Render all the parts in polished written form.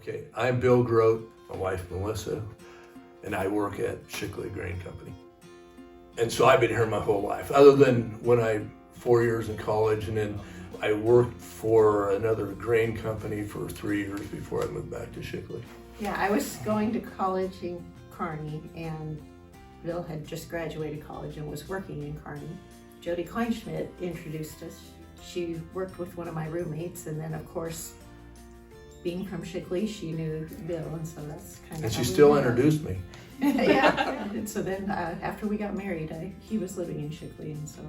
Okay, I'm Bill Grote, my wife Melissa, and I work at Shickley Grain Company. And so I've been here my whole life, other than when 4 years in college, and then I worked for another grain company for 3 years before I moved back to Shickley. Yeah, I was going to college in Kearney, and Bill had just graduated college and was working in Kearney. Jody Kleinschmidt introduced us. She worked with one of my roommates, and then of course, being from Shickley, she knew Bill, and so that's kind of. And she still introduced me. Yeah, and so then after we got married, he was living in Shickley, and so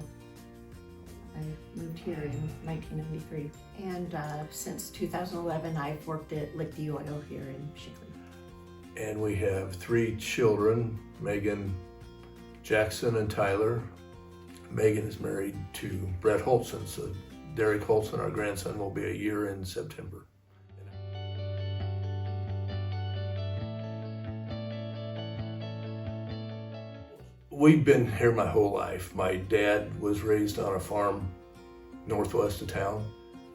I moved here in 1993. And since 2011, I've worked at Lickety Oil here in Shickley. And we have 3 children, Megan, Jackson, and Tyler. Megan is married to Brett Holson, so Derek Holson, our grandson, will be a year in September. We've been here my whole life. My dad was raised on a farm northwest of town.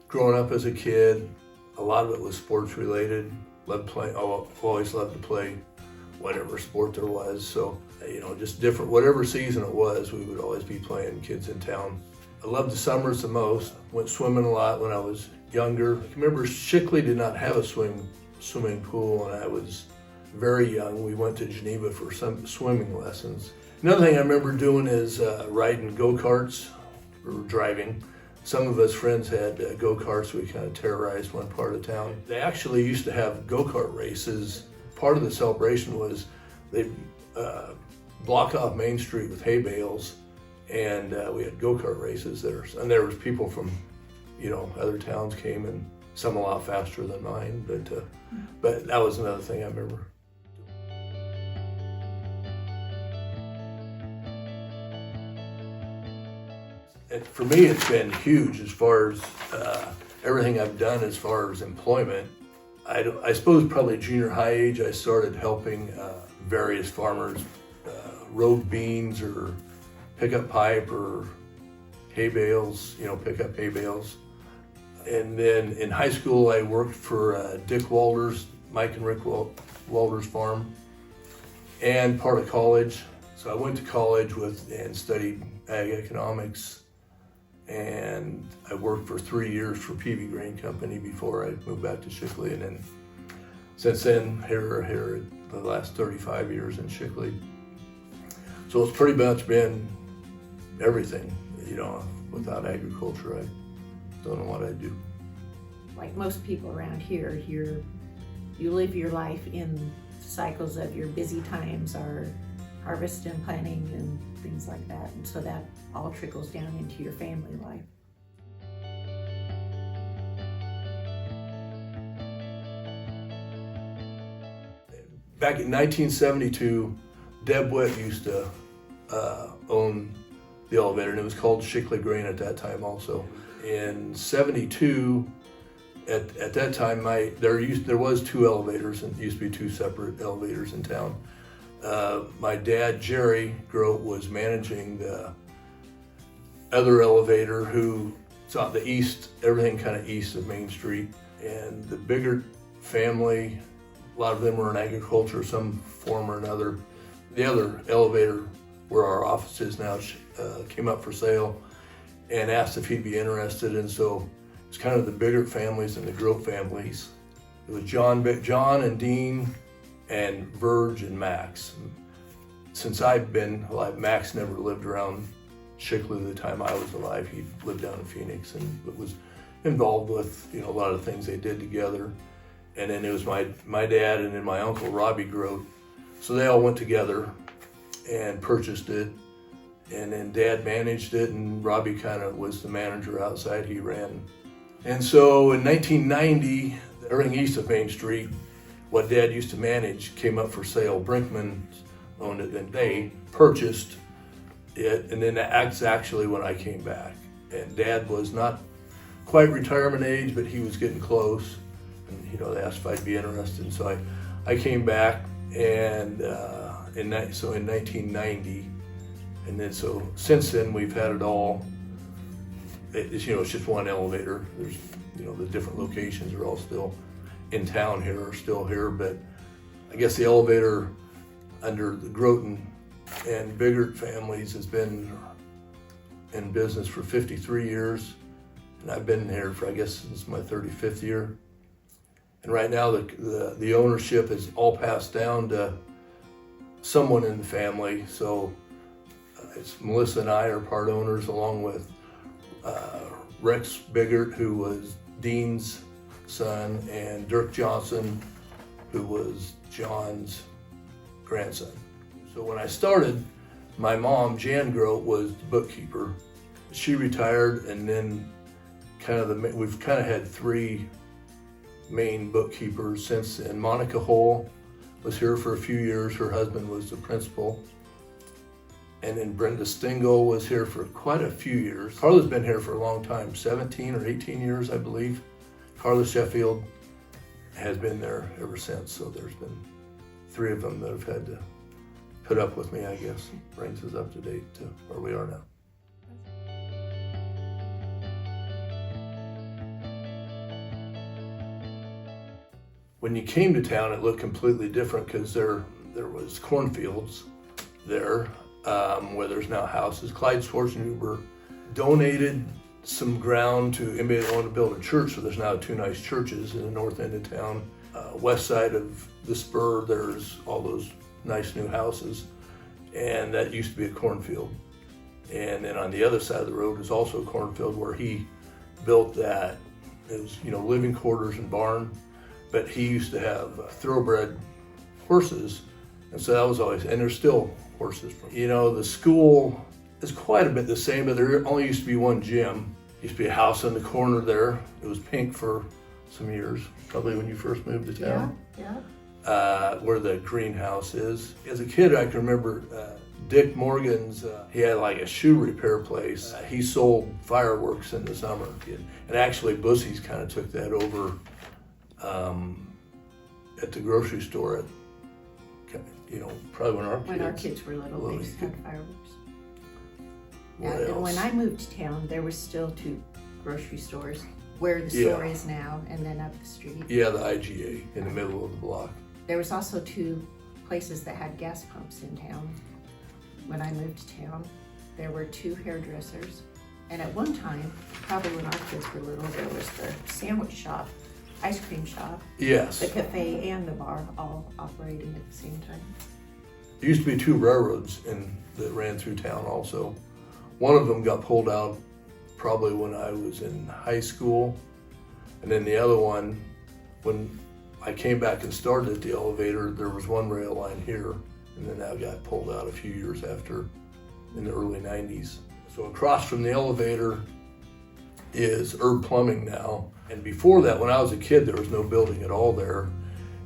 Growing up as a kid, a lot of it was sports related. Loved playing, always loved to play whatever sport there was. So, just different, whatever season it was, we would always be playing kids in town. I loved the summers the most. Went swimming a lot when I was younger. I remember Shickley did not have a swimming pool when I was very young. We went to Geneva for some swimming lessons. Another thing I remember doing is riding go-karts or driving. Some of us friends had go-karts. We kind of terrorized one part of town. They actually used to have go-kart races. Part of the celebration was they'd block off Main Street with hay bales, and we had go-kart races there. And there was people from, other towns came, and some a lot faster than mine. But that was another thing I remember. And for me, it's been huge as far as everything I've done as far as employment. I suppose probably junior high age, I started helping various farmers road beans or pick up pipe or hay bales, pick up hay bales. And then in high school, I worked for Dick Walder's, Mike and Rick Walder's farm, and part of college. So I went to college and studied ag economics. And I worked for 3 years for PV Grain Company before I moved back to Shickley, and then since then here the last 35 years in Shickley. So it's pretty much been everything. Without agriculture, I don't know what I'd do. Like most people around here, you live your life in cycles of your busy times are harvest and planting and things like that, and so that all trickles down into your family life. Back in 1972, Deb Witt used to own the elevator, and it was called Shickley Grain at that time also. In 72, at that time, there was 2 elevators, and it used to be 2 separate elevators in town. My dad, Jerry Grote, was managing the other elevator who saw the east, everything kind of east of Main Street. And the bigger family, a lot of them were in agriculture, some form or another. The other elevator, where our office is now, came up for sale and asked if he'd be interested. And so it's kind of the bigger families and the Grote families. It was John and Dean, and Verge and Max. Since I've been alive, Max never lived around Shickley the time I was alive. He lived down in Phoenix and was involved with a lot of things they did together. And then it was my dad and then my uncle Robbie Grote. So they all went together and purchased it. And then Dad managed it, and Robbie kind of was the manager outside. He ran. And so in 1990, everything east of Main Street, what Dad used to manage, came up for sale. Brinkman owned it, and they purchased it, and then that's actually when I came back. And Dad was not quite retirement age, but he was getting close, and they asked if I'd be interested, and so I came back, and in 1990, and then so since then we've had it all. It's just one elevator. There's the different locations are all still. in town here are still here, but I guess the elevator under the Grote and Biggert families has been in business for 53 years. And I've been here for, I guess, since my 35th year. And right now the ownership is all passed down to someone in the family. So it's Melissa and I are part owners, along with Rex Biggert, who was Dean's son, and Dirk Johnson, who was John's grandson. So when I started, my mom, Jan Grote, was the bookkeeper. She retired, and then we've kind of had three main bookkeepers since then. Monica Hull was here for a few years. Her husband was the principal. And then Brenda Stingle was here for quite a few years. Carla's been here for a long time, 17 or 18 years, I believe. Carla Sheffield has been there ever since, so there's been three of them that have had to put up with me, I guess. Brings us up to date to where we are now. When you came to town, it looked completely different because there was cornfields there, where there's now houses. Clyde Schwarzenegger donated some ground to anybody that wanted to build a church, so there's now two nice churches in the north end of town. West side of the spur, there's all those nice new houses, and that used to be a cornfield. And then on the other side of the road is also a cornfield where he built that. It was, living quarters and barn, but he used to have thoroughbred horses, and so that was always, and there's still horses. The school is quite a bit the same, but there only used to be one gym. Used to be a house in the corner there. It was pink for some years, probably when you first moved to town. Yeah. Where the greenhouse is. As a kid, I can remember Dick Morgan's, he had like a shoe repair place. He sold fireworks in the summer. And actually, Bussy's kind of took that over at the grocery store probably when our kids were little, they used to have fireworks. What And else? when I moved to town, there was still two grocery stores, where the store is now, and then up the street. Yeah, the IGA in the middle of the block. There was also two places that had gas pumps in town. When I moved to town, there were two hairdressers. And at one time, probably when our kids were little, there was the sandwich shop, ice cream shop, Yes. the cafe, and the bar all operating at the same time. There used to be two railroads that ran through town also. One of them got pulled out probably when I was in high school. And then the other one, when I came back and started at the elevator, there was one rail line here, and then that got pulled out a few years after, in the early 90s. So across from the elevator is Herb Plumbing now. And before that, when I was a kid, there was no building at all there.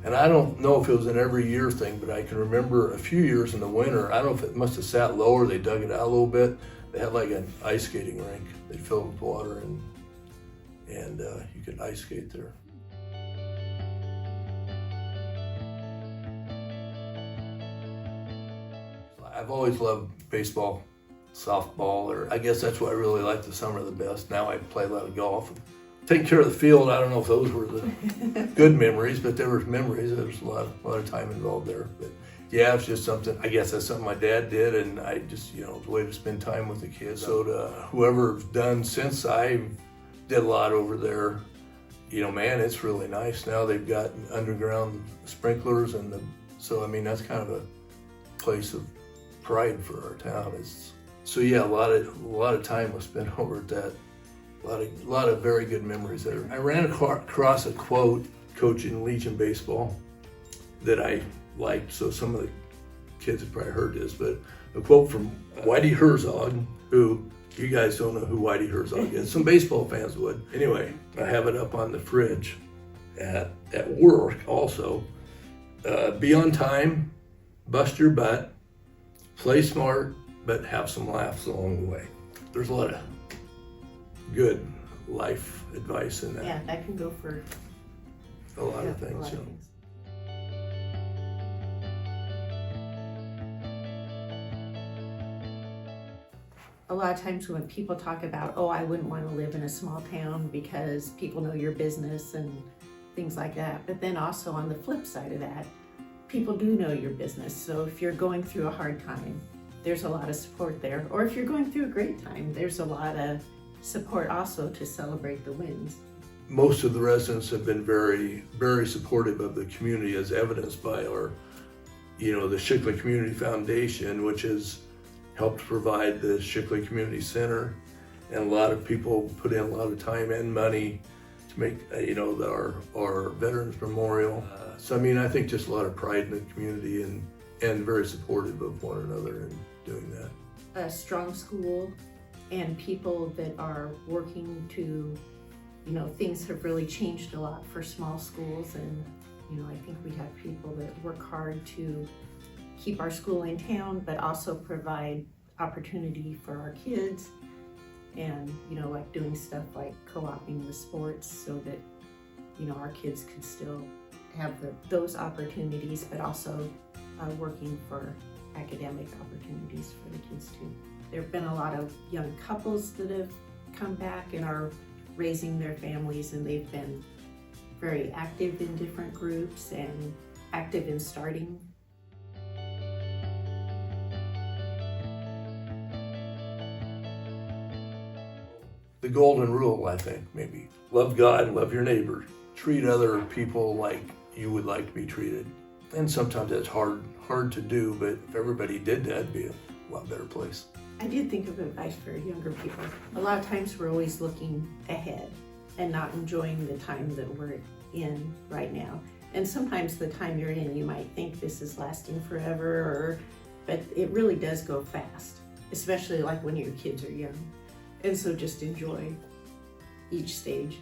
And I don't know if it was an every year thing, but I can remember a few years in the winter, I don't know if it must have sat lower, they dug it out a little bit. They had like an ice skating rink. They filled with water and you could ice skate there. I've always loved baseball, softball, or I guess that's why I really like the summer the best. Now I play a lot of golf. Taking care of the field, I don't know if those were the good memories, but there were memories. There was a lot of time involved there. But yeah, it's just something, I guess that's something my dad did, and I just, it was a way to spend time with the kids. So to whoever's done since I did a lot over there, man, it's really nice. Now they've got underground sprinklers, so that's kind of a place of pride for our town. So yeah, a lot of time was spent over at that. A lot of very good memories there. I ran across a quote coaching Legion baseball that I liked, so some of the kids have probably heard this, but a quote from Whitey Herzog, who you guys don't know who Whitey Herzog is. Some baseball fans would. Anyway, I have it up on the fridge at work also. Be on time, bust your butt, play smart, but have some laughs along the way. There's a lot of good life advice in that. Yeah, that can go for a lot of things. A lot of times when people talk about, I wouldn't want to live in a small town because people know your business and things like that. But then also on the flip side of that, people do know your business. So if you're going through a hard time, there's a lot of support there. Or if you're going through a great time, there's a lot of support also to celebrate the wins. Most of the residents have been very, very supportive of the community, as evidenced by our, the Shickley Community Foundation, which has helped provide the Shickley Community Center. And a lot of people put in a lot of time and money to make, our Veterans Memorial. So I think just a lot of pride in the community and very supportive of one another in doing that. A strong school and people that are working to, things have really changed a lot for small schools, and I think we have people that work hard to keep our school in town, but also provide opportunity for our kids, and like doing stuff like co-oping the sports so that our kids could still have those opportunities, but also working for academic opportunities for the kids too. There have been a lot of young couples that have come back and are raising their families, and they've been very active in different groups and active in starting. The golden rule, I think, maybe. Love God, love your neighbor. Treat other people like you would like to be treated. And sometimes that's hard to do, but if everybody did that, it'd be a lot better place. I did think of advice for younger people. A lot of times we're always looking ahead and not enjoying the time that we're in right now. And sometimes the time you're in, you might think this is lasting forever, but it really does go fast, especially like when your kids are young. And so just enjoy each stage.